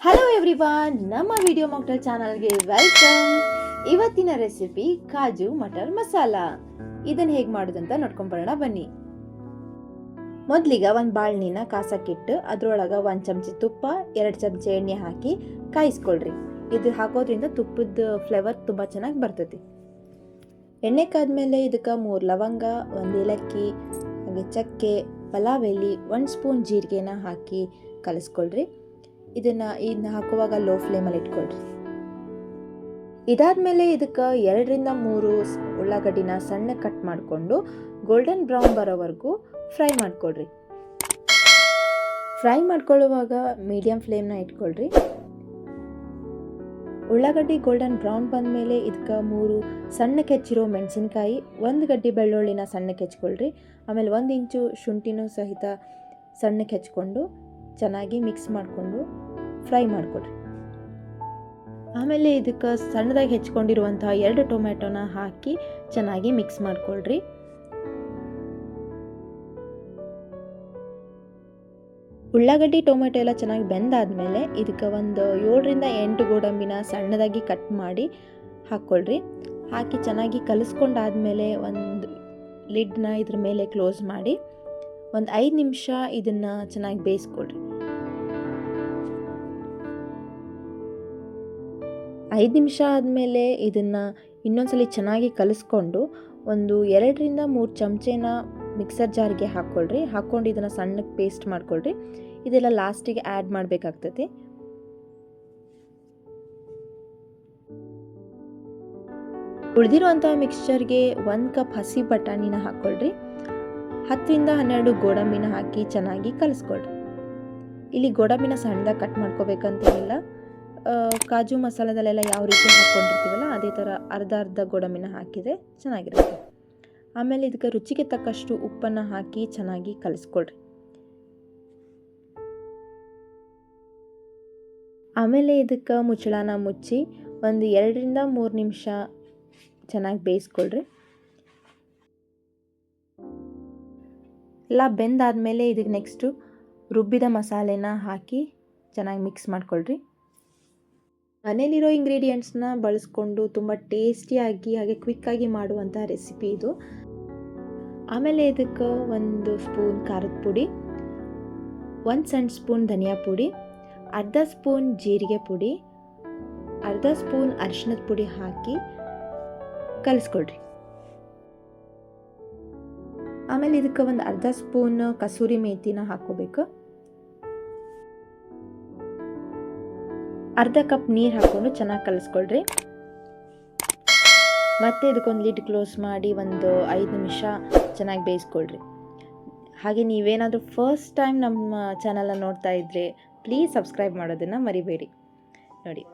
Hello everyone, ನಮ್ಮ video mocktail ಚಾನಲ್ಗೆ welcome. ಇವತ್ತಿನ ರೆಸಿಪಿ ಕಾಜು ಮಟರ್ ಮಸಾಲ. ಇದನ್ನು ಹೇಗೆ ಮಾಡೋದಂತ ನೋಡ್ಕೊಂಬರೋಣ ಬನ್ನಿ. ಮೊದಲಿಗೆ ಒಂದು ಬಾಳ್ನಿನ ಕಾಸಕ್ಕಿಟ್ಟು ಅದರೊಳಗೆ 1 ಚಮಚ ತುಪ್ಪ 2 ಚಮಚ ಎಣ್ಣೆ ಹಾಕಿ ಕಾಯಿಸ್ಕೊಳ್ರಿ. ಇದು ಹಾಕೋದ್ರಿಂದ ತುಪ್ಪದ ಫ್ಲೇವರ್ ತುಂಬ ಚೆನ್ನಾಗಿ ಬರ್ತೈತಿ. ಎಣ್ಣೆ ಕಾದ್ಮೇಲೆ ಇದಕ್ಕೆ 3 ಲವಂಗ, 1 ಏಲಕ್ಕಿ, ಹಾಗೆ ಚಕ್ಕೆ, ಪಲಾವ್ ಎಲೆ, 1 ಸ್ಪೂನ್ ಜೀರಿಗೆನ ಹಾಕಿ ಕಲಿಸ್ಕೊಳ್ರಿ. ಇದನ್ನು ಹಾಕುವಾಗ ಲೋ ಫ್ಲೇಮಲ್ಲಿ ಇಟ್ಕೊಳ್ರಿ. ಇದಾದ್ಮೇಲೆ ಇದಕ್ಕೆ 2 ರಿಂದ 3 ಉಳ್ಳಾಗಡ್ಡಿನ ಸಣ್ಣ ಕಟ್ ಮಾಡಿಕೊಂಡು ಗೋಲ್ಡನ್ ಬ್ರೌನ್ ಬರೋವರೆಗೂ ಫ್ರೈ ಮಾಡ್ಕೊಳ್ರಿ. ಫ್ರೈ ಮಾಡ್ಕೊಳ್ಳುವಾಗ ಮೀಡಿಯಂ ಫ್ಲೇಮ್ನ ಇಟ್ಕೊಳ್ರಿ. ಉಳ್ಳಾಗಡ್ಡಿ ಗೋಲ್ಡನ್ ಬ್ರೌನ್ ಬಂದಮೇಲೆ ಇದಕ್ಕೆ 3 ಸಣ್ಣಕ್ಕೆ ಹೆಚ್ಚಿರೋ ಮೆಣಸಿನ್ಕಾಯಿ, 1 ಗಡ್ಡೆ ಬೆಳ್ಳುಳ್ಳಿನ ಸಣ್ಣಕ್ಕೆ ಹೆಚ್ಕೊಳ್ರಿ. ಆಮೇಲೆ 1 ಇಂಚು ಶುಂಠಿನೂ ಸಹಿತ ಸಣ್ಣಕ್ಕೆ ಹೆಚ್ಕೊಂಡು ಚೆನ್ನಾಗಿ ಮಿಕ್ಸ್ ಮಾಡಿಕೊಂಡು ಫ್ರೈ ಮಾಡಿಕೊಡ್ರಿ. ಆಮೇಲೆ ಇದಕ್ಕೆ ಸಣ್ಣದಾಗಿ ಹೆಚ್ಕೊಂಡಿರುವಂತಹ 2 ಟೊಮೆಟೊನ ಹಾಕಿ ಚೆನ್ನಾಗಿ ಮಿಕ್ಸ್ ಮಾಡಿಕೊಳ್ರಿ. ಉಳ್ಳಾಗಡ್ಡಿ ಟೊಮೆಟೊ ಎಲ್ಲ ಚೆನ್ನಾಗಿ ಬೆಂದಾದ್ಮೇಲೆ ಇದಕ್ಕೆ ಒಂದು 7 ರಿಂದ 8 ಗೋಡಂಬಿನ ಸಣ್ಣದಾಗಿ ಕಟ್ ಮಾಡಿ ಹಾಕ್ಕೊಳ್ರಿ. ಹಾಕಿ ಚೆನ್ನಾಗಿ ಕಲಿಸ್ಕೊಂಡಾದ್ಮೇಲೆ ಒಂದು ಲಿಡ್ನ ಇದ್ರ ಮೇಲೆ ಕ್ಲೋಸ್ ಮಾಡಿ ಒಂದು 5 ನಿಮಿಷ ಇದನ್ನು ಚೆನ್ನಾಗಿ ಬೇಯಿಸ್ಕೊಳ್ರಿ. 5 ನಿಮಿಷ ಆದಮೇಲೆ ಇದನ್ನು ಇನ್ನೊಂದ್ಸಲಿ ಚೆನ್ನಾಗಿ ಕಲಿಸ್ಕೊಂಡು ಒಂದು 2 ರಿಂದ 3 ಚಮಚನ ಮಿಕ್ಸರ್ ಜಾರ್ಗೆ ಹಾಕ್ಕೊಳ್ರಿ. ಹಾಕ್ಕೊಂಡು ಇದನ್ನು ಸಣ್ಣಕ್ಕೆ ಪೇಸ್ಟ್ ಮಾಡ್ಕೊಳ್ರಿ. ಇದೆಲ್ಲ ಲಾಸ್ಟಿಗೆ ಆ್ಯಡ್ ಮಾಡಬೇಕಾಗ್ತದೆ. ಉಳಿದಿರುವಂಥ ಮಿಕ್ಸ್ಚರ್ಗೆ 1 ಕಪ್ ಹಸಿ ಬಟಾಣಿನ ಹಾಕ್ಕೊಳ್ರಿ. 10 ರಿಂದ 12 ಗೋಡಂಬಿನ ಹಾಕಿ ಚೆನ್ನಾಗಿ ಕಲಿಸ್ಕೊಳ್ರಿ. ಇಲ್ಲಿ ಗೋಡಂಬಿನ ಸಣ್ಣದಾಗಿ ಕಟ್ ಮಾಡ್ಕೋಬೇಕಂತೇನಿಲ್ಲ. ಕಾಜು ಮಸಾಲದಲ್ಲೆಲ್ಲ ಯಾವ ರೀತಿ ಹಾಕ್ಕೊಂಡಿರ್ತೀವಲ್ಲ ಅದೇ ಥರ ಅರ್ಧ ಗೋಡಂಬಿನ ಹಾಕಿದರೆ ಚೆನ್ನಾಗಿರುತ್ತೆ. ಆಮೇಲೆ ಇದಕ್ಕೆ ರುಚಿಗೆ ತಕ್ಕಷ್ಟು ಉಪ್ಪನ್ನು ಹಾಕಿ ಚೆನ್ನಾಗಿ ಕಲಿಸ್ಕೊಳ್ರಿ. ಆಮೇಲೆ ಇದಕ್ಕೆ ಮುಚ್ಚಳನ ಮುಚ್ಚಿ ಒಂದು 2 ರಿಂದ 3 ನಿಮಿಷ ಚೆನ್ನಾಗಿ ಬೇಯಿಸ್ಕೊಳ್ರಿ. ಎಲ್ಲ ಬೆಂದಾದಮೇಲೆ ಇದಕ್ಕೆ ನೆಕ್ಸ್ಟು ರುಬ್ಬಿದ ಮಸಾಲೆನ ಹಾಕಿ ಚೆನ್ನಾಗಿ ಮಿಕ್ಸ್ ಮಾಡ್ಕೊಳ್ರಿ. ಮನೇಲಿರೋ ಇಂಗ್ರೀಡಿಯೆಂಟ್ಸ್ನ ಬಳಸ್ಕೊಂಡು ತುಂಬ ಟೇಸ್ಟಿಯಾಗಿ ಹಾಗೆ ಕ್ವಿಕ್ಕಾಗಿ ಮಾಡುವಂಥ ರೆಸಿಪಿ ಇದು. ಆಮೇಲೆ ಇದಕ್ಕೆ 1 ಸ್ಪೂನ್ ಖಾರದ ಪುಡಿ, 1 ಸಣ್ಣ ಸ್ಪೂನ್ ಧನಿಯಾ ಪುಡಿ, ಅರ್ಧ ಸ್ಪೂನ್ ಜೀರಿಗೆ ಪುಡಿ, ಅರ್ಧ ಸ್ಪೂನ್ ಅರಿಶಿಣದ ಪುಡಿ ಹಾಕಿ ಕಲಿಸ್ಕೊಳ್ರಿ. ಆಮೇಲೆ ಇದಕ್ಕೆ ಒಂದು ಅರ್ಧ ಸ್ಪೂನ್ ಕಸೂರಿ ಮೇಥಿನ ಹಾಕೋಬೇಕು. ಅರ್ಧ ಕಪ್ ನೀರು ಹಾಕ್ಕೊಂಡು ಚೆನ್ನಾಗಿ ಕಲಿಸ್ಕೊಳ್ರಿ. ಮತ್ತೆ ಇದಕ್ಕೊಂದು ಲಿಡ್ ಕ್ಲೋಸ್ ಮಾಡಿ ಒಂದು 5 ನಿಮಿಷ ಚೆನ್ನಾಗಿ ಬೇಯಿಸ್ಕೊಳ್ರಿ. ಹಾಗೆ ನೀವೇನಾದರೂ ಫಸ್ಟ್ ಟೈಮ್ ನಮ್ಮ ಚಾನಲನ್ನು ನೋಡ್ತಾ ಇದ್ದರೆ ಪ್ಲೀಸ್ ಸಬ್ಸ್ಕ್ರೈಬ್ ಮಾಡೋದನ್ನು ಮರಿಬೇಡಿ. ನೋಡಿ,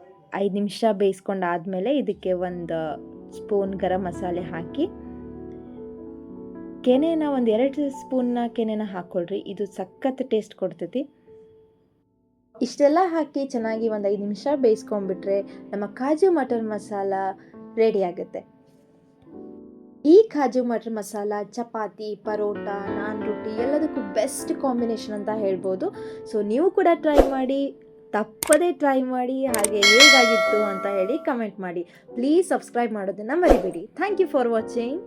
5 ನಿಮಿಷ ಬೇಯಿಸ್ಕೊಂಡಾದಮೇಲೆ ಇದಕ್ಕೆ 1 ಸ್ಪೂನ್ ಗರಂ ಮಸಾಲೆ ಹಾಕಿ ಕೆನೆನ 2 ಸ್ಪೂನ್ನ ಕೆನೆನ ಹಾಕ್ಕೊಳ್ರಿ. ಇದು ಸಖತ್ ಟೇಸ್ಟ್ ಕೊಡ್ತೈತಿ. ಇಷ್ಟೆಲ್ಲ ಹಾಕಿ ಚೆನ್ನಾಗಿ ಒಂದು 5 ನಿಮಿಷ ಬೇಯಿಸ್ಕೊಂಡ್ಬಿಟ್ರೆ ನಮ್ಮ ಕಾಜು ಮಟರ್ ಮಸಾಲ ರೆಡಿ ಆಗುತ್ತೆ. ಈ ಕಾಜು ಮಟರ್ ಮಸಾಲ ಚಪಾತಿ, ಪರೋಟ, ನಾನ್ ರೊಟ್ಟಿ ಎಲ್ಲದಕ್ಕೂ ಬೆಸ್ಟ್ ಕಾಂಬಿನೇಷನ್ ಅಂತ ಹೇಳ್ಬೋದು. ಸೊ ನೀವು ಕೂಡ ಟ್ರೈ ಮಾಡಿ, ತಪ್ಪದೇ ಟ್ರೈ ಮಾಡಿ. ಹಾಗೆ ಹೇಗಾಗಿತ್ತು ಅಂತ ಹೇಳಿ ಕಮೆಂಟ್ ಮಾಡಿ. ಪ್ಲೀಸ್ ಸಬ್ಸ್ಕ್ರೈಬ್ ಮಾಡೋದನ್ನು ಮರಿಬೇಡಿ. Thank you for watching.